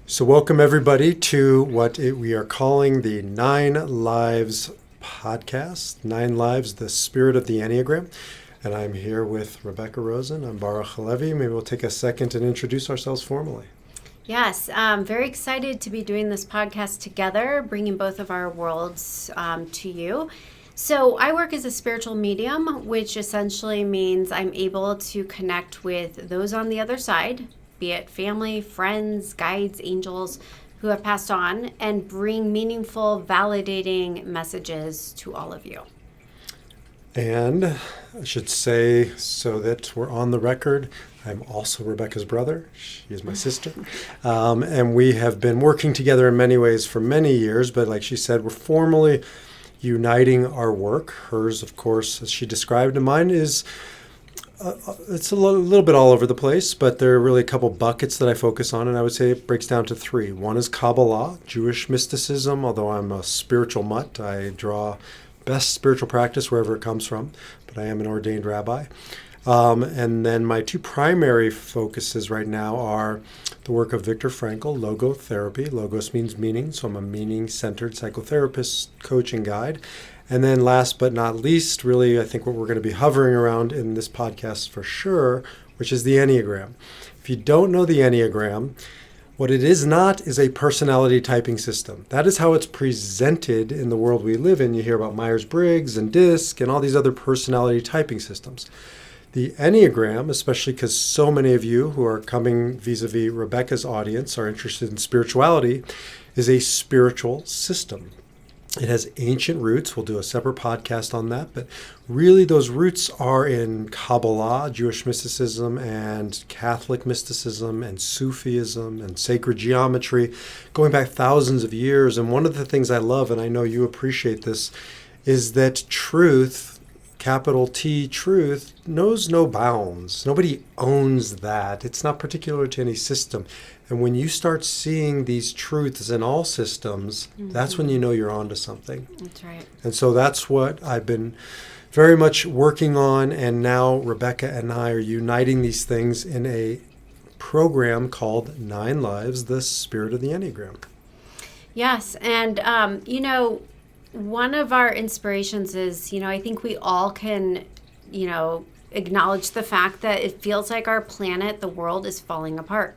So welcome everybody to we are calling the 9 Lives podcast, 9 Lives, the Spirit of the Enneagram. And I'm here with Rebecca Rosen. I'm Baruch Halevi. Maybe we'll take a second and introduce ourselves formally. Yes, I'm very excited to be doing this podcast together, bringing both of our worlds to you. So I work as a spiritual medium, which essentially means I'm able to connect with those on the other side, be it family, friends, guides, angels who have passed on, and bring meaningful, validating messages to all of you. And I should say, so that we're on the record, I'm also Rebecca's brother. She is my sister. And we have been working together in many ways for many years, but like she said, we're formally uniting our work. Hers, of course, as she described, and mine is it's a little bit all over the place, but there are really a couple buckets that I focus on, and I would say it breaks down to 3. One is Kabbalah, Jewish mysticism, although I'm a spiritual mutt. I draw best spiritual practice wherever it comes from, but I am an ordained rabbi. And then my 2 primary focuses right now are the work of Viktor Frankl, logotherapy. Logos means meaning, so I'm a meaning-centered psychotherapist, coach, and guide. And then last but not least, really, I think what we're going to be hovering around in this podcast for sure, which is the Enneagram. If you don't know the Enneagram, what it is not is a personality typing system. That is how it's presented in the world we live in. You hear about Myers-Briggs and DISC and all these other personality typing systems. The Enneagram, especially because so many of you who are coming vis-a-vis Rebecca's audience are interested in spirituality, is a spiritual system. It has ancient roots. We'll do a separate podcast on that. But really, those roots are in Kabbalah, Jewish mysticism, and Catholic mysticism, and Sufism, and sacred geometry, going back thousands of years. And one of the things I love, and I know you appreciate this, is that truth, capital T, truth, knows no bounds. Nobody owns that. It's not particular to any system. And when you start seeing these truths in all systems, that's when you know you're onto something. That's right. And so that's what I've been very much working on. And now Rebecca and I are uniting these things in a program called 9 Lives, the Spirit of the Enneagram. Yes. And, one of our inspirations is, I think we all can, acknowledge the fact that it feels like our planet, the world, is falling apart.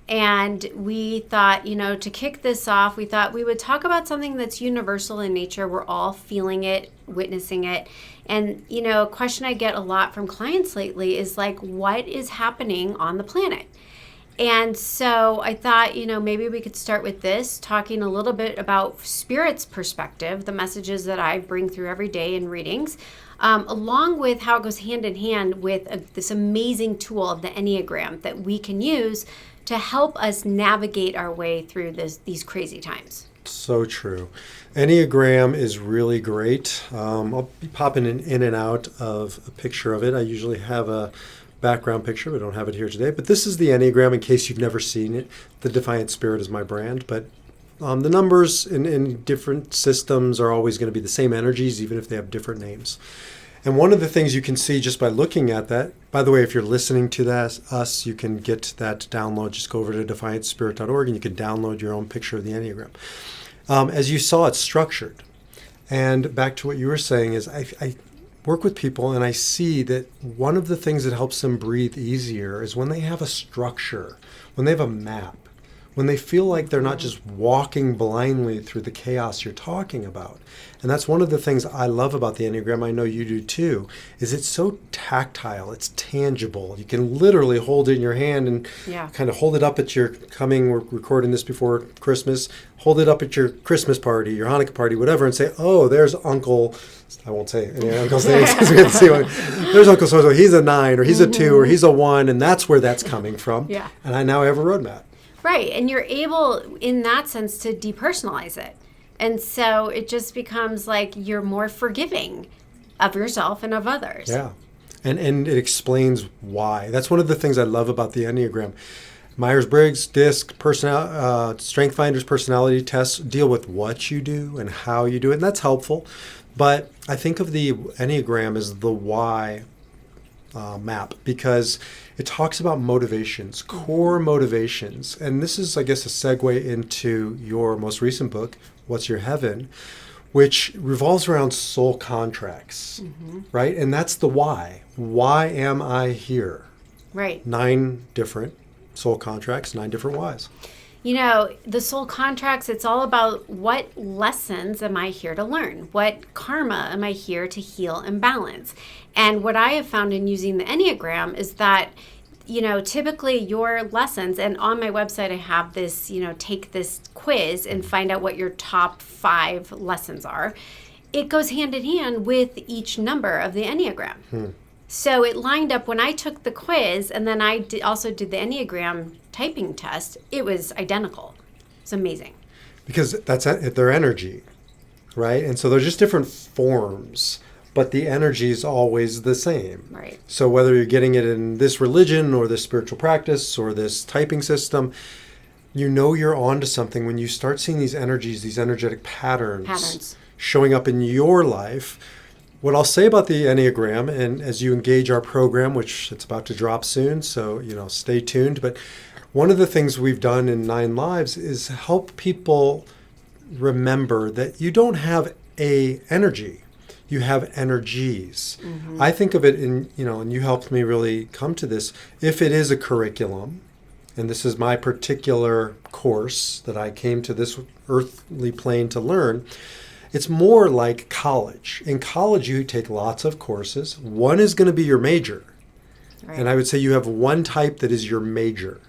And we thought, to kick this off, we thought we would talk about something that's universal in nature. We're all feeling it, witnessing it. And, a question I get a lot from clients lately is like, what is happening on the planet? And so I thought, maybe we could start with this, talking a little bit about Spirit's perspective, the messages that I bring through every day in readings, along with how it goes hand in hand with this amazing tool of the Enneagram that we can use to help us navigate our way through these crazy times. So true. Enneagram is really great. I'll be popping in and out of a picture of it. I usually have a background picture. We don't have it here today, but this is the Enneagram in case you've never seen it. The Defiant Spirit is my brand, but the numbers in different systems are always going to be the same energies, even if they have different names. And one of the things you can see just by looking at that, by the way, if you're listening to us, you can get that download. Just go over to defiantspirit.org and you can download your own picture of the Enneagram. As you saw, it's structured. And back to what you were saying is I work with people and I see that one of the things that helps them breathe easier is when they have a structure, when they have a map, when they feel like they're not just walking blindly through the chaos you're talking about. And that's one of the things I love about the Enneagram, I know you do too, is it's so tactile, it's tangible. You can literally hold it in your hand and kind of hold it up at we're recording this before Christmas, hold it up at your Christmas party, your Hanukkah party, whatever, and say, oh, there's Uncle, I won't say any uncle's names because we have to see one. There's Uncle so-and-so, he's a 9 or he's a 2 or he's a 1, and that's where that's coming from. Yeah. And I now have a roadmap. Right. And you're able, in that sense, to depersonalize it. And so it just becomes like you're more forgiving of yourself and of others. Yeah. And it explains why. That's one of the things I love about the Enneagram. Myers-Briggs, DISC, Strength Finders personality tests deal with what you do and how you do it, and that's helpful. But I think of the Enneagram as the why map, because it talks about motivations, core motivations. And this is, I guess, a segue into your most recent book, What's Your Heaven, which revolves around soul contracts, right? And that's the why. Why am I here? Right. 9 different soul contracts, 9 different whys. You know, the soul contracts, it's all about what lessons am I here to learn? What karma am I here to heal and balance? And what I have found in using the Enneagram is that, you know, typically your lessons, and on my website I have this, you know, take this quiz and find out what your top 5 lessons are. It goes hand in hand with each number of the Enneagram. So it lined up when I took the quiz, and then I also did the Enneagram typing test. It was identical. It's amazing. Because that's their energy, right? And so they're just different forms, but the energy is always the same. Right. So whether you're getting it in this religion or this spiritual practice or this typing system, you know you're onto something when you start seeing these energies, these energetic patterns showing up in your life. What I'll say about the Enneagram, and as you engage our program, which it's about to drop soon, so stay tuned. But one of the things we've done in 9 Lives is help people remember that you don't have a energy, you have energies. I think of it in, and you helped me really come to this. If it is a curriculum, and this is my particular course that I came to this earthly plane to learn, it's more like college. In college, you take lots of courses. One is going to be your major. Right. And I would say you have one type that is your major,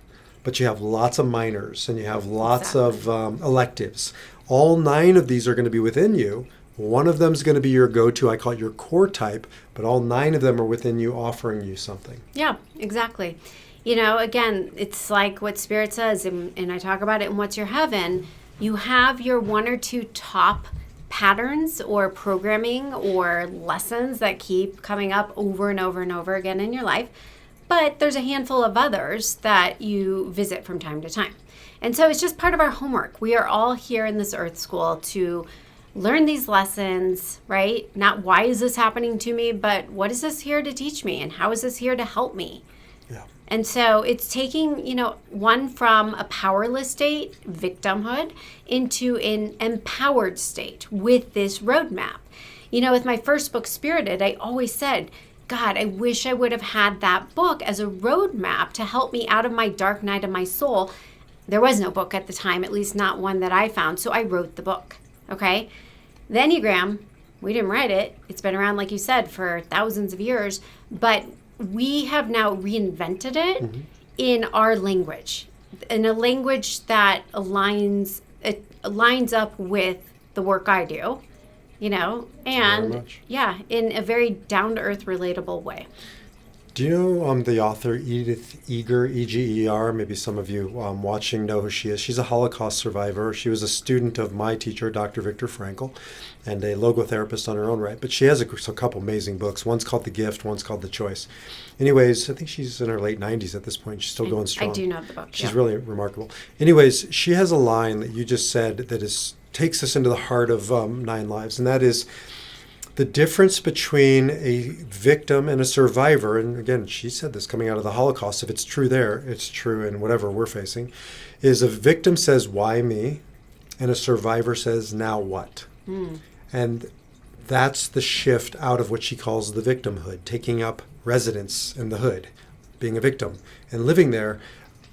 but you have lots of minors and you have lots of electives. All 9 of these are going to be within you. One of them is going to be your go-to. I call it your core type, but all 9 of them are within you, offering you something. Yeah, exactly. Again, it's like what Spirit says, and I talk about it in What's Your Heaven. You have your 1 or 2 top patterns or programming or lessons that keep coming up over and over and over again in your life. But there's a handful of others that you visit from time to time. And so it's just part of our homework. We are all here in this earth school to learn these lessons, right? Not why is this happening to me, but what is this here to teach me? And how is this here to help me? Yeah. And so it's taking, one from a powerless state, victimhood, into an empowered state with this roadmap. With my first book, Spirited, I always said, God, I wish I would have had that book as a roadmap to help me out of my dark night of my soul. There was no book at the time, at least not one that I found, so I wrote the book, okay? The Enneagram, we didn't write it. It's been around, like you said, for thousands of years, but we have now reinvented it in our language, in a language that aligns up with the work I do, and in a very down-to-earth, relatable way. Do you know the author Edith Eger, E-G-E-R? Maybe some of you watching know who she is. She's a Holocaust survivor. She was a student of my teacher, Dr. Viktor Frankl, and a logotherapist on her own right. But she has a couple amazing books. One's called The Gift, one's called The Choice. Anyways, I think she's in her late 90s at this point. She's still going strong. I do know the book. She's really remarkable. Anyways, she has a line that you just said that takes us into the heart of 9 Lives, and that is the difference between a victim and a survivor. And again, she said this coming out of the Holocaust. If it's true there, it's true in whatever we're facing. Is a victim says, why me? And a survivor says, now what? And that's the shift out of what she calls the victimhood, taking up residence in the hood, being a victim and living there.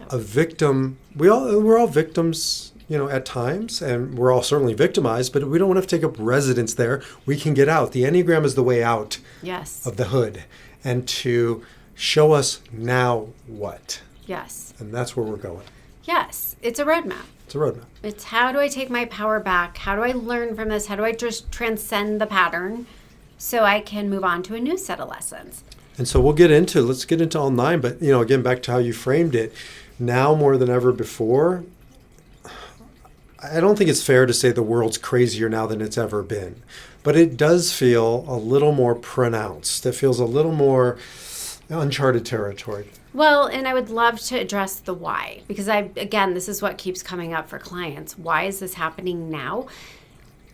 A victim, we're all victims, at times, and we're all certainly victimized, but we don't have to take up residence there. We can get out. The Enneagram is the way out of the hood, and to show us now what. Yes. And that's where we're going. Yes. It's a roadmap. It's a roadmap. It's how do I take my power back? How do I learn from this? How do I just transcend the pattern so I can move on to a new set of lessons? And so let's get into all 9, but, again, back to how you framed it, now more than ever before, I don't think it's fair to say the world's crazier now than it's ever been, but it does feel a little more pronounced. It feels a little more uncharted territory. Well, and I would love to address the why, because this is what keeps coming up for clients. Why is this happening now?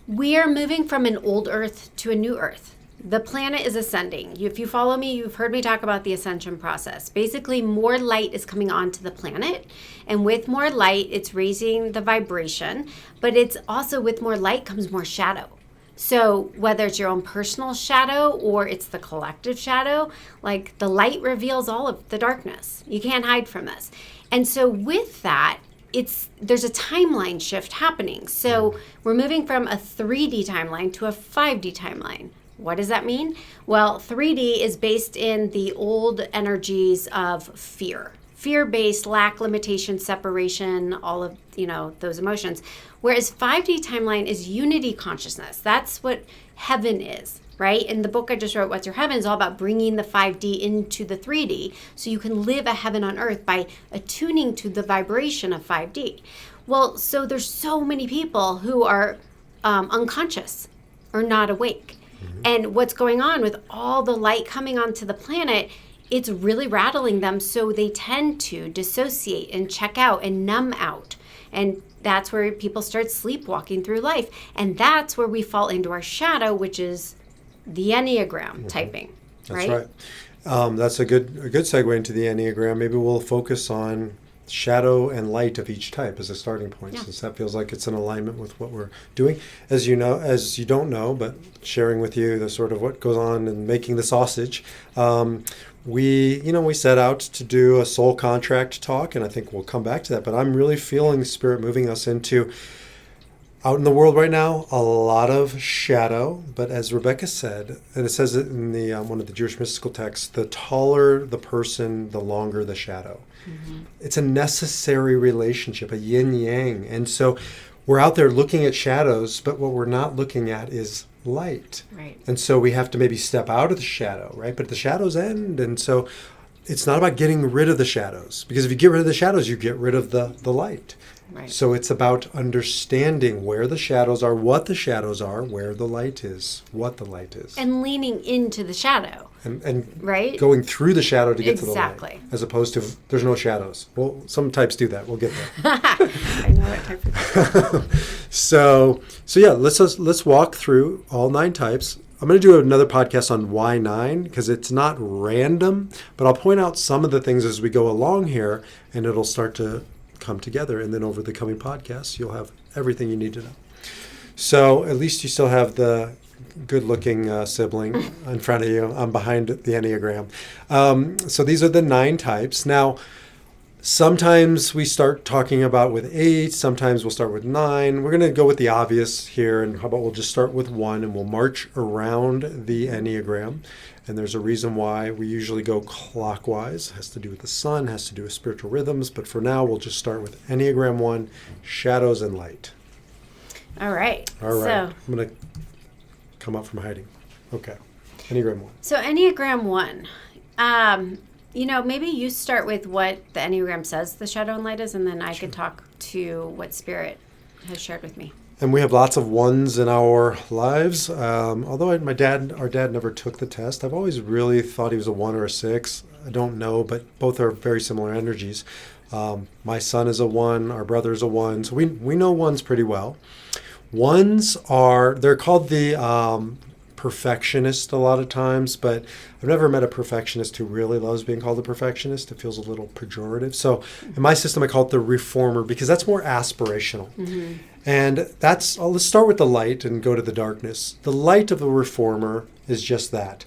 We are moving from an old earth to a new earth. The planet is ascending. If you follow me, you've heard me talk about the ascension process. Basically, more light is coming onto the planet. And with more light, it's raising the vibration. But it's also with more light comes more shadow. So whether it's your own personal shadow or it's the collective shadow, like the light reveals all of the darkness. You can't hide from this. And so with that, there's a timeline shift happening. So we're moving from a 3D timeline to a 5D timeline. What does that mean? Well, 3D is based in the old energies of fear-based, lack, limitation, separation, all of, those emotions. Whereas 5D timeline is unity consciousness. That's what heaven is, right? In the book I just wrote, What's Your Heaven, is all about bringing the 5D into the 3D so you can live a heaven on earth by attuning to the vibration of 5D. Well, so there's so many people who are unconscious or not awake. And what's going on with all the light coming onto the planet, it's really rattling them. So they tend to dissociate and check out and numb out. And that's where people start sleepwalking through life. And that's where we fall into our shadow, which is the Enneagram typing. That's right. That's a good segue into the Enneagram. Maybe we'll focus on shadow and light of each type as a starting point, since that feels like it's in alignment with what we're doing. As you don't know, but sharing with you the sort of what goes on in making the sausage. We set out to do a soul contract talk, and I think we'll come back to that. But I'm really feeling Spirit moving us into, out in the world right now, a lot of shadow. But as Rebecca said, and it says it in the one of the Jewish mystical texts, the taller the person, the longer the shadow. Mm-hmm. It's a necessary relationship, a yin-yang. And so we're out there looking at shadows, but what we're not looking at is light. Right. And so we have to maybe step out of the shadow, right? But the shadows end. And so it's not about getting rid of the shadows, because if you get rid of the shadows, you get rid of the light. Right. So it's about understanding where the shadows are, what the shadows are, where the light is, what the light is. And leaning into the shadow. And right? Going through the shadow to get to the light. Exactly. As opposed to there's no shadows. Well, some types do that. We'll get there. I know what type of So yeah, let's walk through all 9 types. I'm going to do another podcast on why 9, because it's not random, but I'll point out some of the things as we go along here, and it'll start to come together. And then over the coming podcasts, you'll have everything you need to know. So at least you still have the good-looking sibling in front of you. I'm behind the Enneagram. So these are the 9 types. Now, sometimes we start talking about with 8. Sometimes we'll start with 9. We're going to go with the obvious here. And how about we'll just start with 1 and we'll march around the Enneagram. And there's a reason why we usually go clockwise. It has to do with the sun, has to do with spiritual rhythms. But for now, we'll just start with Enneagram 1, shadows and light. All right. So I'm going to come up from hiding. Okay. Enneagram 1. So Enneagram 1. Maybe you start with what the Enneagram says the shadow and light is, and then I can talk to what Spirit has shared with me. And we have lots of 1s in our lives. Although our dad never took the test. I've always really thought he was a 1 or a 6. I don't know, but both are very similar energies. My son is a 1. Our brother is a 1. So we know 1s pretty well. 1s they're called the perfectionist a lot of times, but I've never met a perfectionist who really loves being called a perfectionist. It feels a little pejorative. So in my system, I call it the reformer, because that's more aspirational. Mm-hmm. And let's start with the light and go to the darkness. The light of the reformer is just that.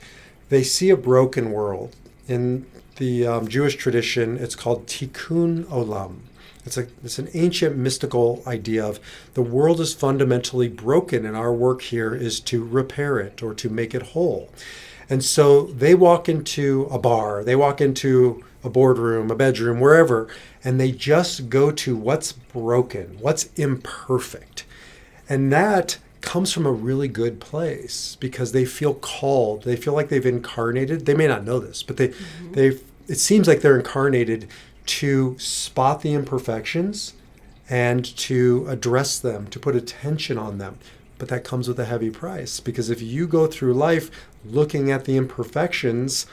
They see a broken world. In the Jewish tradition, it's called tikkun olam. It's an ancient mystical idea of the world is fundamentally broken, and our work here is to repair it or to make it whole. And so they walk into a bar, they walk into a boardroom, a bedroom, wherever, and they just go to what's broken, what's imperfect. And that comes from a really good place because they feel called. They feel like they've incarnated. They may not know this, but it seems like they're incarnated to spot the imperfections and to address them, to put attention on them. But that comes with a heavy price, because if you go through life looking at the imperfections,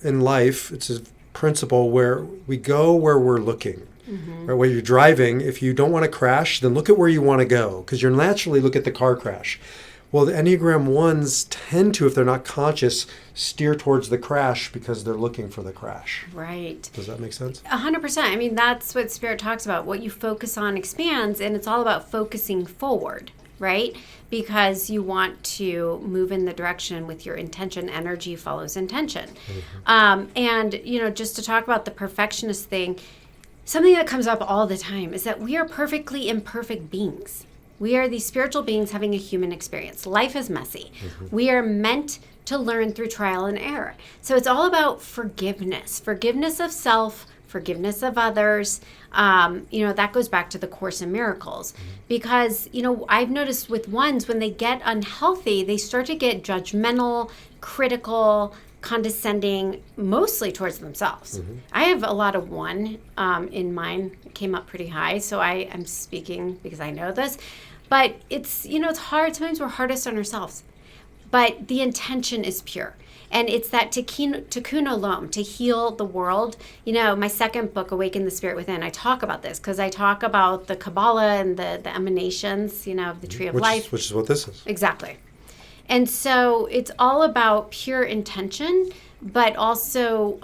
in life, it's a principle where we go where we're looking. Mm-hmm. Right? When you're driving, if you don't want to crash, then look at where you want to go, because you'll naturally look at the car crash. Well, the Enneagram 1s tend to, if they're not conscious, steer towards the crash because they're looking for the crash. Right. Does that make sense? 100%. I mean, that's what Spirit talks about. What you focus on expands, and it's all about focusing forward, right? Because you want to move in the direction with your intention. Energy follows intention. And, just to talk about the perfectionist thing, something that comes up all the time is that we are perfectly imperfect beings. We are these spiritual beings having a human experience. Life is messy. We are meant to learn through trial and error. So it's all about forgiveness of self, forgiveness of others. That goes back to the Course in Miracles. Because, I've noticed with ones, when they get unhealthy, they start to get judgmental, critical, condescending, mostly towards themselves. I have a lot of one in mine. It came up pretty high, so I am speaking because I know this. But it's, it's hard. Sometimes we're hardest on ourselves. But the intention is pure. And it's that tikkun olam, to heal the world. My second book, Awaken the Spirit Within, I talk about this because I talk about the Kabbalah and the emanations, of the Tree of Life. Which is what this is. Exactly. And so it's all about pure intention, but also,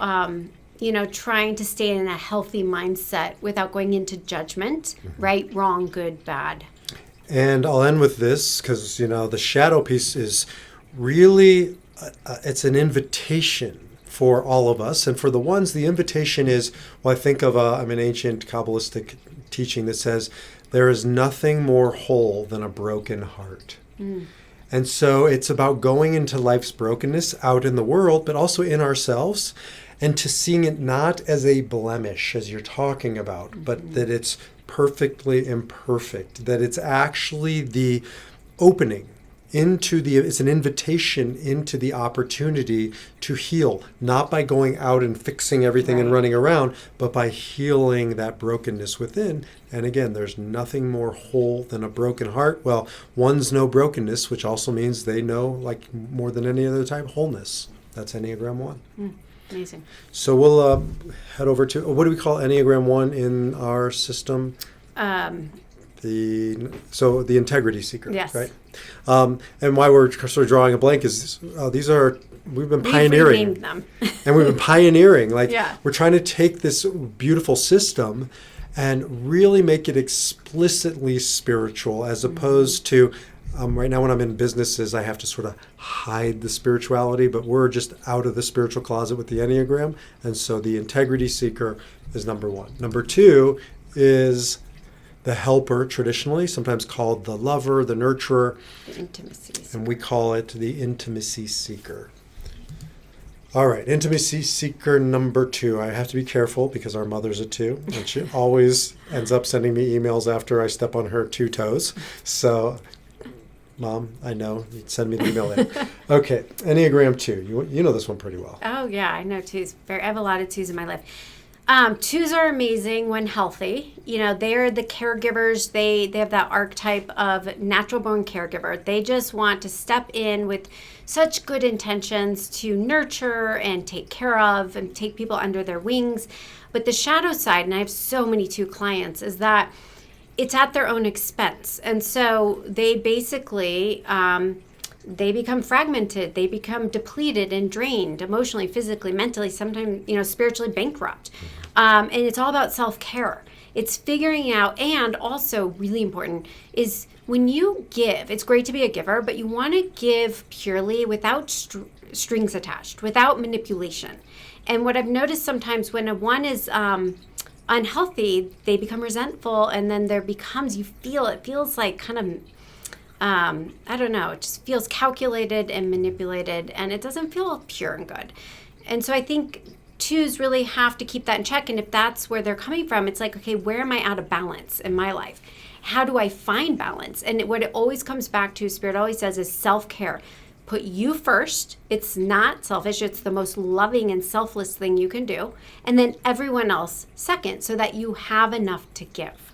trying to stay in a healthy mindset without going into judgment, right, wrong, good, bad. And I'll end with this because, the shadow piece is really, it's an invitation for all of us. And for the ones, the invitation is, I think of an ancient Kabbalistic teaching that says, there is nothing more whole than a broken heart. And so it's about going into life's brokenness out in the world, but also in ourselves, and to seeing it not as a blemish, as you're talking about, but that it's perfectly imperfect, that it's actually the opening it's an invitation into the opportunity to heal, not by going out and fixing everything and running around, but by healing that brokenness within. And again, there's nothing more whole than a broken heart. Well, ones know brokenness, which also means they know, like more than any other type, wholeness. That's Enneagram 1. Amazing. So we'll head over to, what do we call Enneagram 1 in our system? The integrity seeker, yes. Right? And why we're sort of drawing a blank is we've been pioneering. We've them. And we've been pioneering. Yeah. We're trying to take this beautiful system and really make it explicitly spiritual, as opposed to, right now when I'm in businesses, I have to sort of hide the spirituality, but we're just out of the spiritual closet with the Enneagram. And so the integrity seeker is number 1. Number 2 is the helper, traditionally, sometimes called the lover, the nurturer. The intimacy seeker. And we call it the intimacy seeker. All right, intimacy seeker number 2. I have to be careful because our mother's a 2, and she always ends up sending me emails after I step on her 2 toes. So, Mom, I know, you'd send me the email later. Okay, Enneagram 2. You know this one pretty well. Oh, yeah, I know 2s. I have a lot of 2s in my life. 2s are amazing when healthy. They're the caregivers. They have that archetype of natural born caregiver. They just want to step in with such good intentions to nurture and take care of and take people under their wings. But the shadow side, and I have so many 2 clients, is that it's at their own expense. And so they basically, they become fragmented, they become depleted and drained emotionally, physically, mentally, sometimes, spiritually bankrupt. And it's all about self-care. It's figuring out, and also really important is when you give, it's great to be a giver, but you want to give purely without strings attached, without manipulation. And what I've noticed sometimes when a 1 is unhealthy, they become resentful, and then it feels like kind of, I don't know, it just feels calculated and manipulated, and it doesn't feel pure and good. And so I think 2s really have to keep that in check. And if that's where they're coming from, it's like, okay, where am I out of balance in my life? How do I find balance? And what it always comes back to, Spirit always says, is self-care. Put you first. It's not selfish. It's the most loving and selfless thing you can do. And then everyone else second, so that you have enough to give.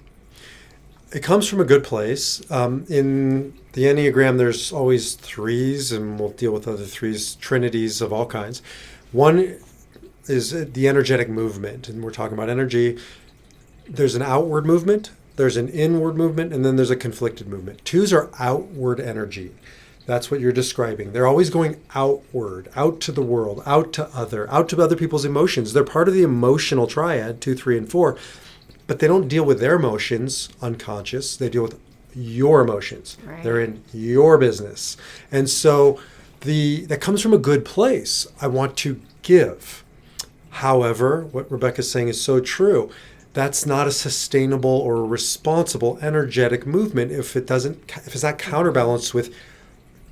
It comes from a good place. In the Enneagram, there's always 3s, and we'll deal with other 3s, trinities of all kinds. 1 is the energetic movement, and we're talking about energy. There's an outward movement, there's an inward movement, and then there's a conflicted movement. 2s are outward energy. That's what you're describing. They're always going outward, out to the world, out to other people's emotions. They're part of the emotional triad, 2, 3, and 4, but they don't deal with their emotions unconscious. They deal with your emotions. Right. They're in your business. And so that comes from a good place. I want to give. However, what Rebecca's saying is so true. That's not a sustainable or responsible energetic movement if it's not counterbalanced with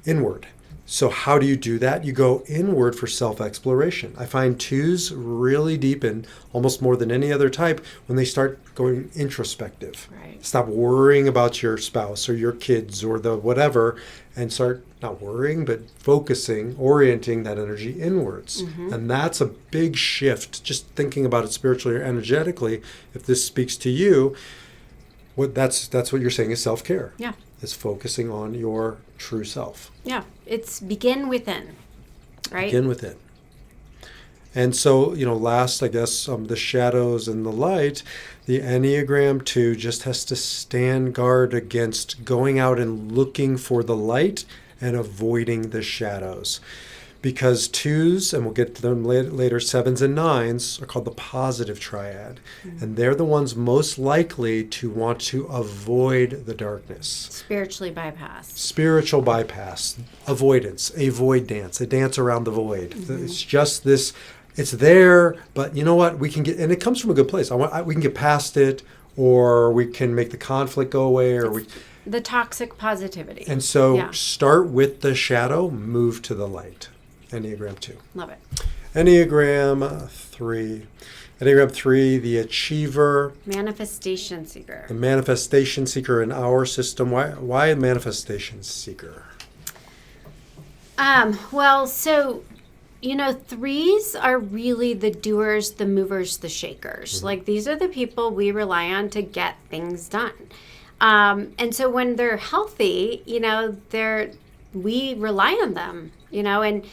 inward. So how do you do that? You go inward for self-exploration. I find 2s really deepen almost more than any other type when they start going introspective. Right. Stop worrying about your spouse or your kids or the whatever, and start not worrying, but focusing, orienting that energy inwards. Mm-hmm. And that's a big shift. Just thinking about it spiritually or energetically, if this speaks to you, that's what you're saying is self-care. Yeah. Is focusing on your true self. Yeah. It's begin within, right? Begin within. And so, last, I guess, the shadows and the light, the Enneagram 2 just has to stand guard against going out and looking for the light and avoiding the shadows. Because 2s, and we'll get to them later, 7s and 9s are called the positive triad. Mm-hmm. And they're the ones most likely to want to avoid the darkness. Spiritually bypass. Spiritual bypass. Avoidance. A void dance. A dance around the void. Mm-hmm. It's just this, it's there, but you know what? We can get, and it comes from a good place. We can get past it, or we can make the conflict go away, or the toxic positivity. And so start with the shadow, move to the light. Enneagram 2. Love it. Enneagram 3. Enneagram 3, the achiever. Manifestation seeker. The manifestation seeker in our system. Why a manifestation seeker? Well, so, 3s are really the doers, the movers, the shakers. Mm-hmm. Like, these are the people we rely on to get things done. And so when they're healthy, we rely on them, and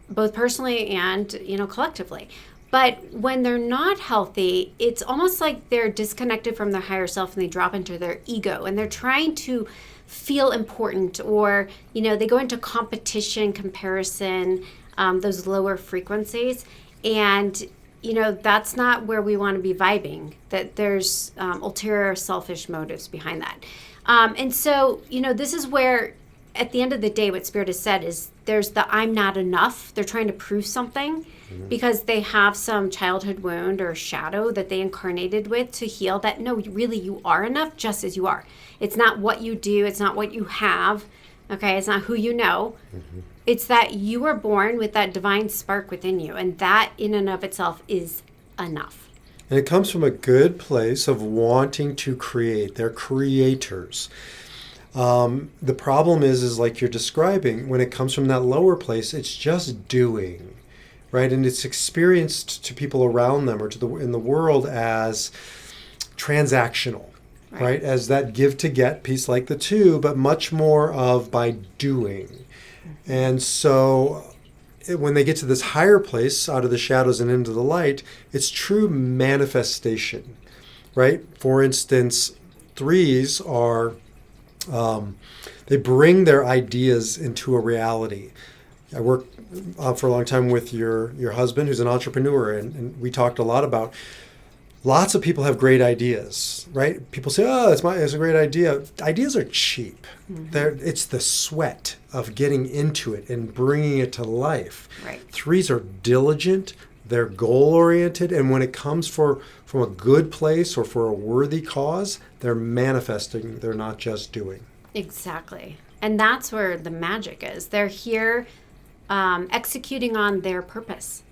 both personally and, collectively. But when they're not healthy, it's almost like they're disconnected from their higher self and they drop into their ego and they're trying to feel important, or, they go into competition, comparison, those lower frequencies. And, that's not where we want to be vibing, that there's ulterior selfish motives behind that. And so, this is where, at the end of the day, what Spirit has said is there's the I'm not enough. They're trying to prove something because they have some childhood wound or shadow that they incarnated with to heal, that no, really you are enough just as you are. It's not what you do. It's not what you have. Okay. It's not who you know. Mm-hmm. It's that you were born with that divine spark within you. And that in and of itself is enough. And it comes from a good place of wanting to create. They're creators. The problem is like you're describing, when it comes from that lower place, it's just doing, right? And it's experienced to people around them or in the world as transactional, right? As that give to get piece like the 2, but much more of by doing. Mm-hmm. And so when they get to this higher place out of the shadows and into the light, it's true manifestation, right? For instance, 3s are... they bring their ideas into a reality. I worked for a long time with your husband, who's an entrepreneur, and we talked a lot about lots of people have great ideas, right? People say, oh, it's a great idea. Ideas are cheap. Mm-hmm. It's the sweat of getting into it and bringing it to life. Right. 3s are diligent. They're goal-oriented, and when it comes from a good place or for a worthy cause, they're manifesting. They're not just doing. Exactly. And that's where the magic is. They're here executing on their purpose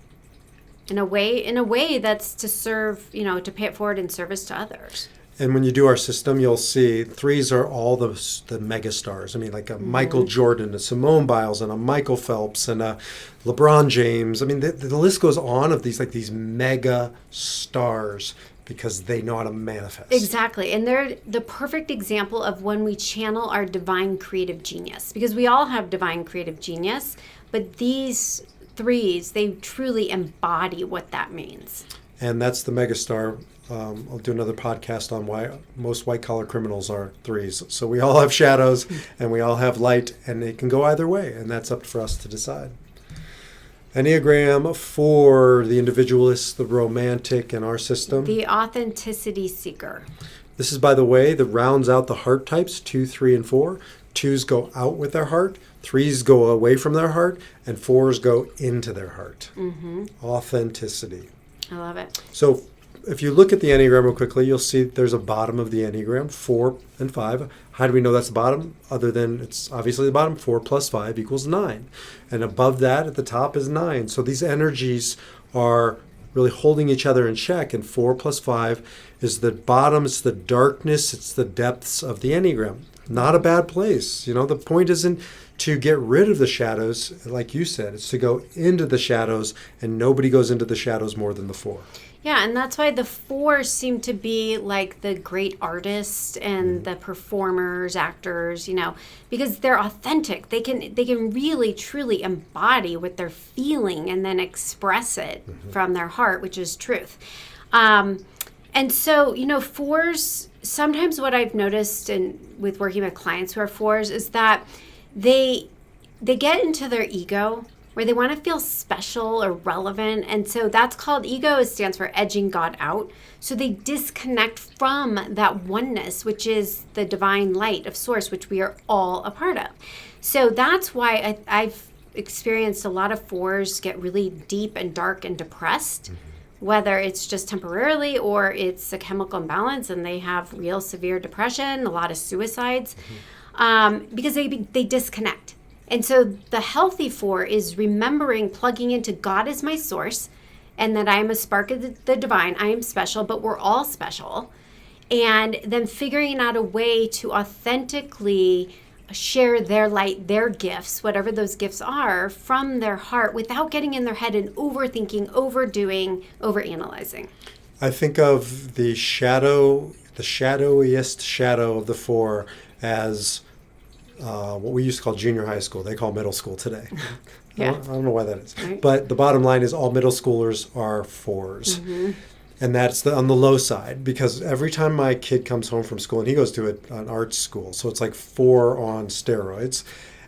in a way that's to serve, to pay it forward in service to others. And when you do our system, you'll see 3s are all the mega stars. I mean, like a Michael Jordan, a Simone Biles, and a Michael Phelps, and a LeBron James. I mean, the list goes on of these mega stars because they know how to manifest. Exactly. And they're the perfect example of when we channel our divine creative genius, because we all have divine creative genius, but these 3s, they truly embody what that means. And that's the megastar I'll do another podcast on why most white-collar criminals are 3s. So we all have shadows and we all have light, and it can go either way, and that's up for us to decide. Enneagram 4, the individualist, the romantic in our system. The authenticity seeker. This is, by the way, that rounds out the heart types, 2, 3, and 4. 2s go out with their heart, 3s go away from their heart, and 4s go into their heart. Authenticity. I love it. So if you look at the Enneagram real quickly, you'll see there's a bottom of the Enneagram, 4 and 5. How do we know that's the bottom? Other than it's obviously the bottom, 4 plus 5 equals 9. And above that at the top is 9. So these energies are really holding each other in check. And 4 plus 5 is the bottom, it's the darkness, it's the depths of the Enneagram. Not a bad place. The point isn't to get rid of the shadows, like you said. It's to go into the shadows, and nobody goes into the shadows more than the 4. Yeah, and that's why the 4s seem to be like the great artists and the performers, actors, because they're authentic. They can really, truly embody what they're feeling and then express it from their heart, which is truth. And so, 4s, sometimes what I've noticed with working with clients who are 4s is that they get into their ego, where they want to feel special or relevant. And so that's called, ego stands for edging God out. So they disconnect from that oneness, which is the divine light of source, which we are all a part of. So that's why I've experienced a lot of 4s get really deep and dark and depressed, whether it's just temporarily or it's a chemical imbalance and they have real severe depression, a lot of suicides, because they disconnect. And so the healthy 4 is remembering, plugging into God as my source, and that I am a spark of the divine. I am special, but we're all special. And then figuring out a way to authentically share their light, their gifts, whatever those gifts are, from their heart without getting in their head and overthinking, overdoing, overanalyzing. I think of the shadowiest shadow of the 4 as what we used to call junior high school. They call middle school today. Yeah. I don't know why that is. Right. But the bottom line is all middle schoolers are 4s. And that's on the low side, because every time my kid comes home from school, and he goes to an art school, so it's like 4 on steroids,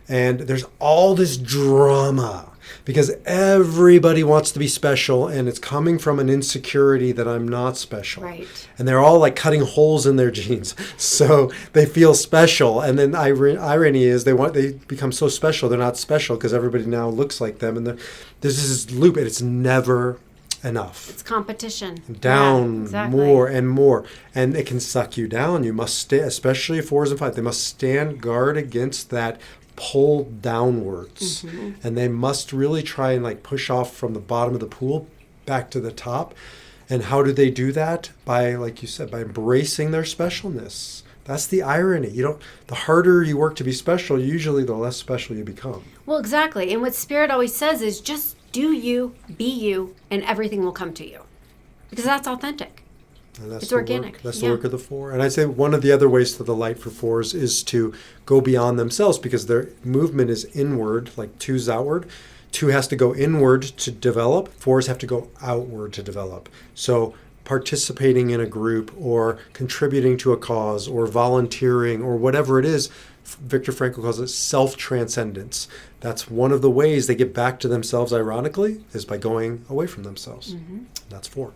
and there's all this drama because everybody wants to be special, and it's coming from an insecurity that I'm not special. Right. And they're all like cutting holes in their jeans, so they feel special. And then irony is they become so special they're not special because everybody now looks like them, and there's this loop, and it's never enough. It's competition. Down, yeah, exactly. more and more. And it can suck you down. You must stay, especially 4s and 5s, they must stand guard against that pull downwards. And they must really try and push off from the bottom of the pool back to the top. And how do they do that? By, like you said, by embracing their specialness. That's the irony. The harder you work to be special, usually the less special you become. Well, exactly. And what Spirit always says is just do you, be you, and everything will come to you. Because that's authentic. And that's it's organic. That's the work of the 4. And I'd say one of the other ways to the light for 4s is to go beyond themselves, because their movement is inward, like 2's outward. 2 has to go inward to develop. 4s have to go outward to develop. So participating in a group or contributing to a cause or volunteering or whatever it is, Viktor Frankl calls it self-transcendence. That's one of the ways they get back to themselves, ironically, is by going away from themselves. That's 4.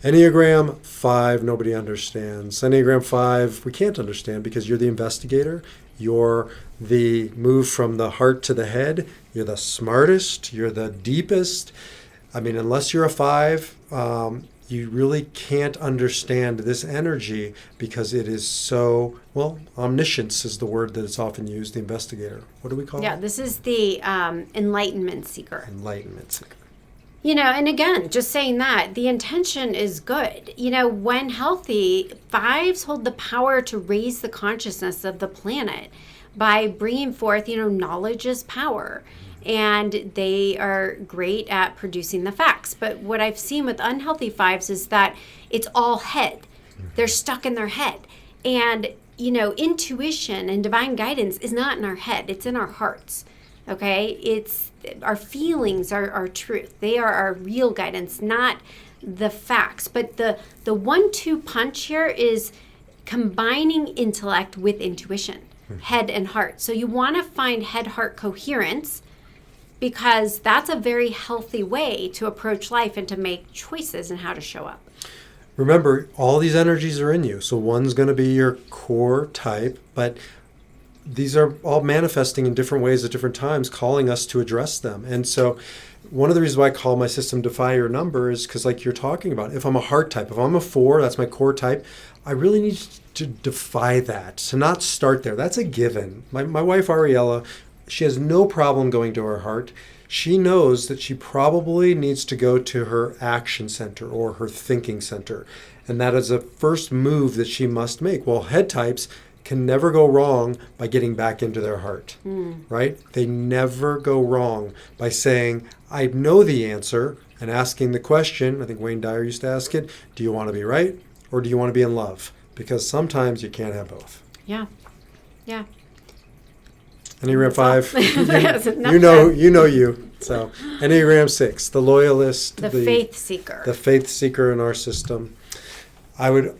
Enneagram 5, nobody understands. Enneagram 5, we can't understand because you're the investigator. You're the move from the heart to the head. You're the smartest. You're the deepest. I mean, unless you're a 5, you really can't understand this energy because it is so, omniscience is the word that is often used, the investigator. What do we call it? Yeah, this is the enlightenment seeker. Enlightenment seeker. And again, just saying that, the intention is good. When healthy, 5s hold the power to raise the consciousness of the planet by bringing forth, knowledge is power. And they are great at producing the facts. But what I've seen with unhealthy 5s is that it's all head. They're stuck in their head. And, intuition and divine guidance is not in our head. It's in our hearts. Okay? It's our feelings are truth. They are our real guidance, not the facts. But the 1-2 punch here is combining intellect with intuition, head and heart. So you want to find head-heart coherence, because that's a very healthy way to approach life and to make choices and how to show up. Remember, all these energies are in you. So one's going to be your core type, but these are all manifesting in different ways at different times, calling us to address them. And so one of the reasons why I call my system Defy Your Number is because, like you're talking about, if I'm a heart type, if I'm a 4, that's my core type, I really need to defy that, to not start there. That's a given. My wife, Ariella, she has no problem going to her heart. She knows that she probably needs to go to her action center or her thinking center. And that is a first move that she must make. Well, head types can never go wrong by getting back into their heart, right? They never go wrong by saying, I know the answer, and asking the question. I think Wayne Dyer used to ask it, do you want to be right or do you want to be in love? Because sometimes you can't have both. Yeah. Enneagram 5, you know you. So Enneagram 6, the loyalist, the faith seeker. The faith seeker in our system. I would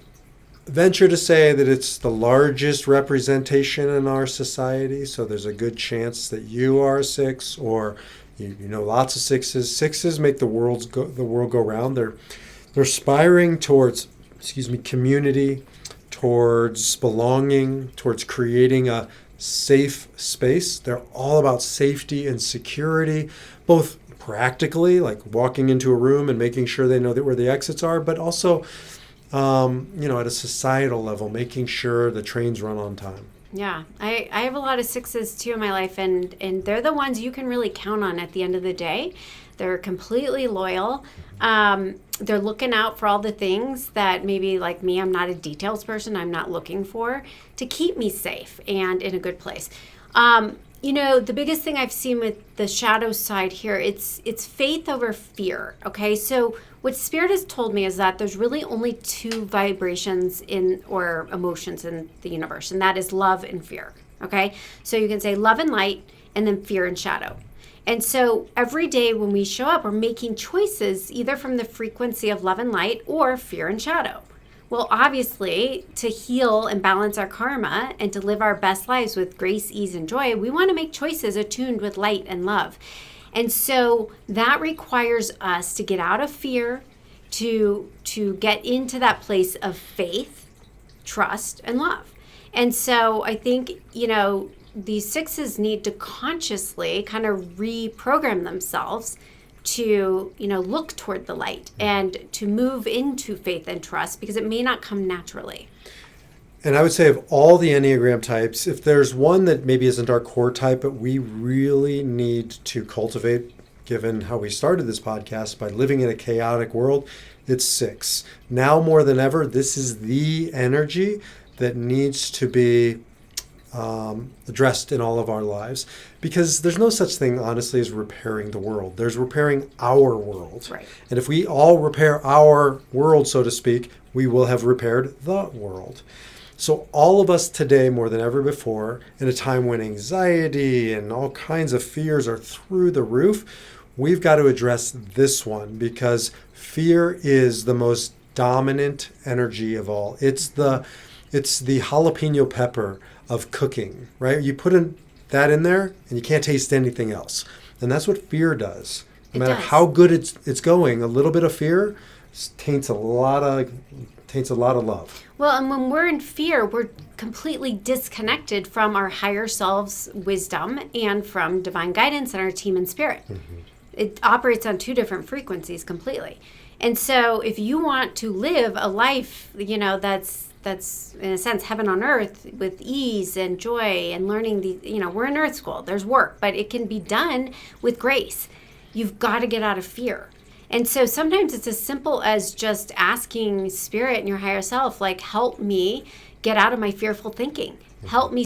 venture to say that it's the largest representation in our society. So there's a good chance that you are a 6, or you know lots of 6s. 6s make the world go round. They're aspiring towards, community, towards belonging, towards creating a safe space. They're all about safety and security, both practically, like walking into a room and making sure they know that where the exits are, but also, at a societal level, making sure the trains run on time. Yeah, I have a lot of 6s too in my life, and they're the ones you can really count on at the end of the day. They're completely loyal. They're looking out for all the things that maybe, like me, I'm not a details person, I'm not looking for, to keep me safe and in a good place. The biggest thing I've seen with the shadow side here, it's faith over fear, okay? So what Spirit has told me is that there's really only 2 vibrations or emotions in the universe, and that is love and fear, okay? So you can say love and light, and then fear and shadow. And so every day when we show up, we're making choices either from the frequency of love and light or fear and shadow. Well, obviously, to heal and balance our karma and to live our best lives with grace, ease, and joy, we want to make choices attuned with light and love. And so that requires us to get out of fear, to get into that place of faith, trust, and love. And so I think, these 6s need to consciously kind of reprogram themselves to, look toward the light and to move into faith and trust, because it may not come naturally. And I would say of all the Enneagram types, if there's one that maybe isn't our core type, but we really need to cultivate, given how we started this podcast, by living in a chaotic world, it's 6. Now more than ever, this is the energy that needs to be addressed in all of our lives, because there's no such thing, honestly, as repairing the world. There's repairing our world. Right. And if we all repair our world, so to speak, we will have repaired the world. So all of us today, more than ever before, in a time when anxiety and all kinds of fears are through the roof, we've got to address this one, because fear is the most dominant energy of all. It's the jalapeno pepper of cooking, right? You put that in there and you can't taste anything else. And that's what fear does. No matter how good it's going, a little bit of fear taints a lot of love. Well, and when we're in fear, we're completely disconnected from our higher self's wisdom and from divine guidance and our team and spirit. Mm-hmm. It operates on 2 different frequencies completely. And so if you want to live a life, that's in a sense heaven on earth, with ease and joy and learning we're in earth school, there's work, but it can be done with grace. You've got to get out of fear. And so sometimes it's as simple as just asking Spirit and your higher self, like, help me get out of my fearful thinking. Help me